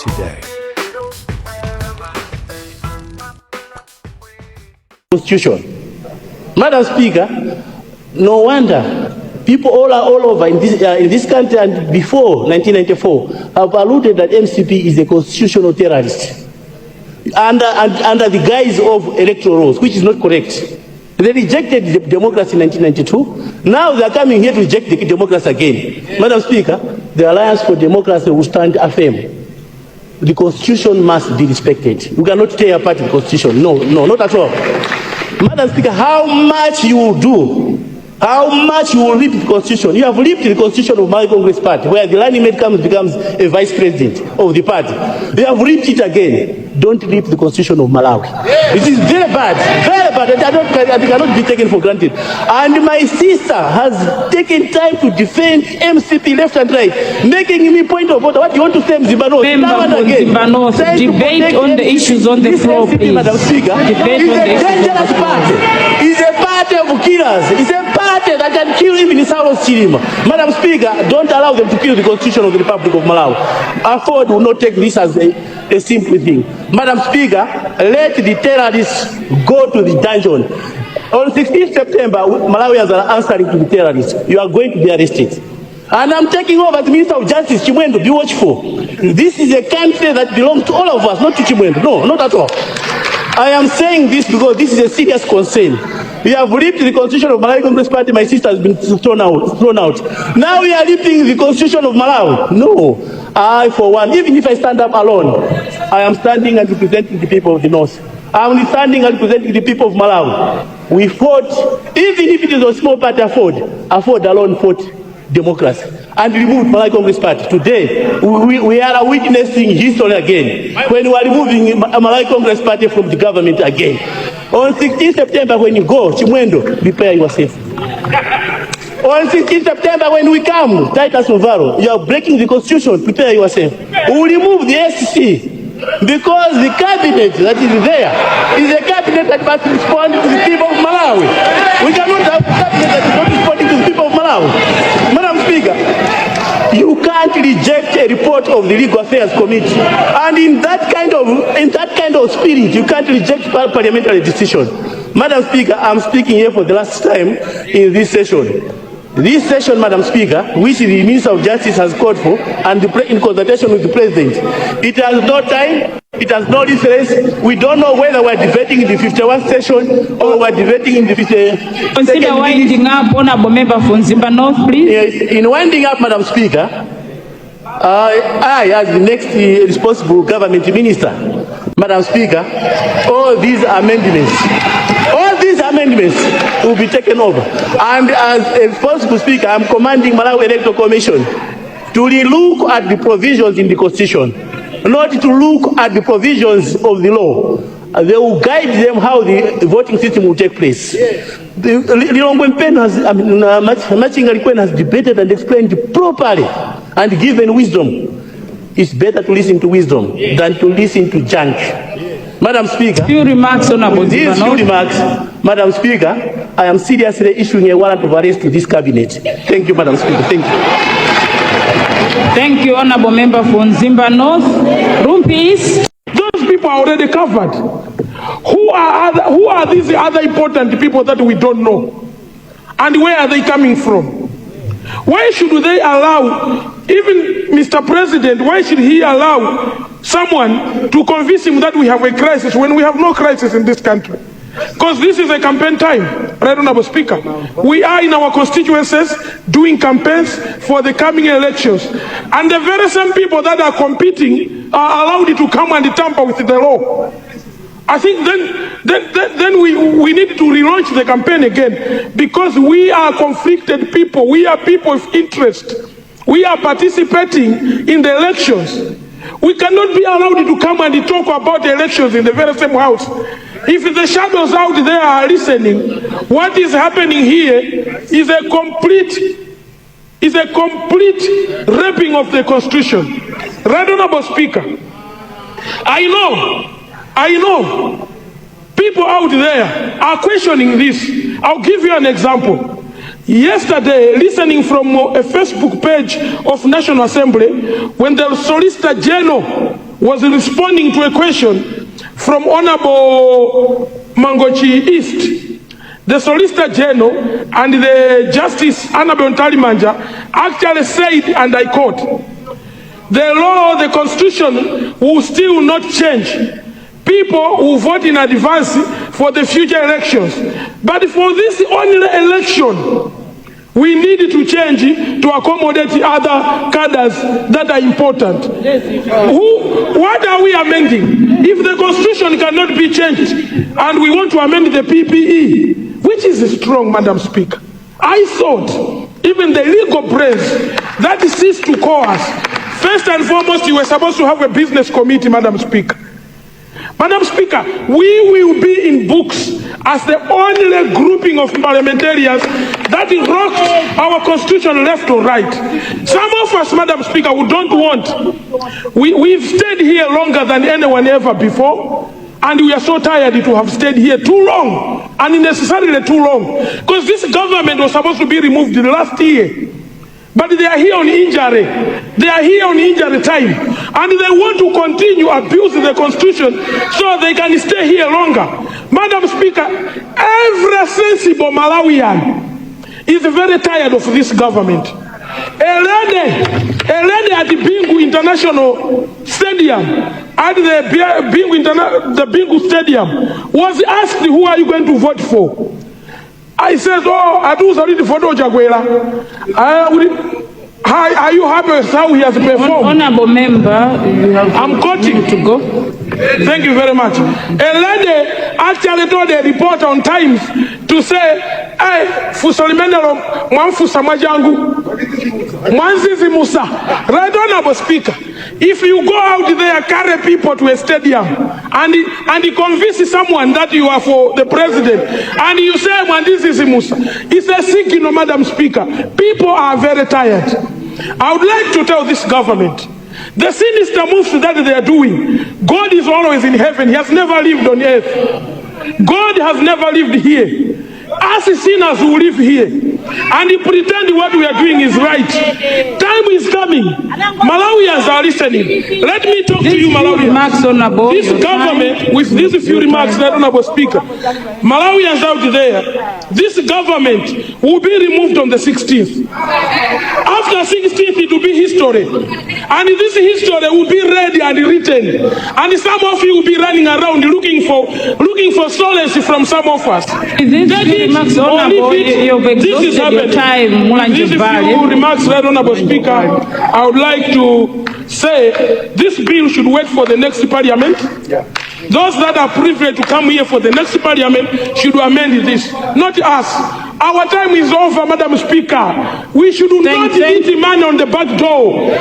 today. Constitution. Madam Speaker, no wonder people all over in this country and before 1994 have alluded that MCP is a constitutional terrorist under the guise of electoral rules, which is not correct. They rejected the democracy in 1992. Now they are coming here to reject the democracy again. Madam Speaker, the Alliance for Democracy will stand firm. The Constitution must be respected. We cannot tear apart the Constitution. No, not at all. Madam Speaker, how much you will do, how much you will rip the Constitution. You have ripped the Constitution of Malawi Congress Party, where the running mate becomes a vice president of the party. You have ripped it again. Don't rip the Constitution of Malawi. It is very bad, and it cannot be taken for granted. And my sister has taken time to defend MCP left and right, making me point of order. What do you want to say, Mzimbanos? Now and again. Debate on the issues on the floor, MCP, please. Madam Speaker, is a dangerous party. It's a party of killers. It's a party that can kill even in South Chilima. Madam Speaker, don't allow them to kill the Constitution of the Republic of Malawi. Afford will not take this as a simple thing. Madam Speaker, let the terrorists go to the dungeon. On 16th September, Malawians are answering to the terrorists. You are going to be arrested. And I'm taking over as Minister of Justice, Chimwendo, be watchful. This is a country that belongs to all of us, not to Chimwendo. No, not at all. I am saying this because this is a serious concern. We have ripped the Constitution of Malawi Congress Party. My sister has been thrown out. Now we are ripping the Constitution of Malawi. No. I, for one, even if I stand up alone, I am standing and representing the people of the North. I am standing and representing the people of Malawi. We fought, even if it is a small party, Afford alone fought democracy and removed Malawi Congress Party. Today, we are witnessing history again when we are removing Malawi Congress Party from the government again. On 16th September, when you go, Chimwendo, prepare yourself. On 16th September, when we come, Titus Ovaro, you are breaking the Constitution, prepare yourself. We will remove the SC because the cabinet that is there is a cabinet that must respond to the people of Malawi. We cannot have a cabinet that is not responding to the people of Malawi. Madam Speaker, you can't reject a report of the Legal Affairs Committee, and in that kind of spirit, you can't reject parliamentary decision. Madam Speaker, I'm speaking here for the last time in this session. This session, Madam Speaker, which the Minister of Justice has called for, and in consultation with the President, it has no time, it has no reference. We don't know whether we're debating in the 51st session or we're debating in the 52nd. Consider winding up, Honorable Member from Zimba North, please. Yes, in winding up, Madam Speaker, I, as the next responsible government minister, Madam Speaker, all these amendments will be taken over. And as a responsible speaker, I'm commanding Malawi Electoral Commission to relook at the provisions in the Constitution, not to look at the provisions of the law. They will guide them how the voting system will take place. Machinga has debated and explained properly and given wisdom. It's better to listen to wisdom than to listen to junk. Madam Speaker, few remarks, Honorable. These few remarks, Madam Speaker, I am seriously issuing a warrant of arrest to this cabinet. Thank you, Madam Speaker. Thank you. Thank you, Honorable Member from Zimba North. Room, please. Those people are already covered. Who are these other important people that we don't know? And where are they coming from? Why should they allow, even Mr. President, why should he allow someone to convince him that we have a crisis when we have no crisis in this country? Because this is a campaign time, right, Honorable Speaker. We are in our constituencies doing campaigns for the coming elections. And the very same people that are competing are allowed to come and tamper with the law. I think then we need to relaunch the campaign again, because we are conflicted people. We are people of interest. We are participating in the elections. We cannot be allowed to come and talk about the elections in the very same house. If the shadows out there are listening, what is happening here is a complete raping of the Constitution. Right, Honorable Speaker, I know people out there are questioning this. I'll give you an example. Yesterday, listening from a Facebook page of National Assembly, when the Solicitor General was responding to a question from Honorable Mangochi East. The Solicitor General and the Justice Anapha Ntalimanja actually said, and I quote, "The law, the Constitution will still not change. People will vote in advance for the future elections. But for this only election, we need to change to accommodate other cadres that are important." What are we amending? If the Constitution cannot be changed and we want to amend the PPE, which is strong, Madam Speaker, I thought even the legal brains that ceased to call us, first and foremost, you were supposed to have a business committee, Madam Speaker. Madam Speaker, we will be in books as the only grouping of parliamentarians that rocked our constitution left or right. Some of us, Madam Speaker, who don't want, we've stayed here longer than anyone ever before, and we are so tired to have stayed here too long, unnecessarily too long, because this government was supposed to be removed last year. But they are here on injury. They are here on injury time. And they want to continue abusing the Constitution so they can stay here longer. Madam Speaker, every sensible Malawian is very tired of this government. A lady at the Bingu International Stadium, at the Bingu Stadium, was asked, "Who are you going to vote for?" I said, "Oh, I do sorry for Jagwela. Are you happy with how he has performed?" Honorable member, you have I'm quoting to go. Thank you very much. A lady actually told a reporter on Times to say, "Hey, Fusolimenelo, Mwanfusa Majangu, Mwanzizi Musa." Right, Honorable Speaker, if you go out there, carry people to a stadium and convince someone that you are for the president, and you say, "Mwanzizi Musa," it's a signal, Madam Speaker. People are very tired. I would like to tell this government, the sinister moves that they are doing, God is always in heaven. He has never lived on earth. God has never lived here. Us sinners who live here and he pretend what we are doing is right. Time is coming. Malawians are listening. Let me talk to you, Malawians. This government, with these few remarks, Honorable Speaker, Malawians out there, this government will be removed on the 16th. After 16th, it will be history. And this history will be read and written. And some of you will be running around looking for solace from some of us. Remarks, you've exhausted your time. These few remarks, Honorable Speaker, I would like to say this bill should wait for the next parliament. Yeah. Those that are privileged to come here for the next parliament should amend this, not us. Our time is over, Madam Speaker. We should not eat money on the back door.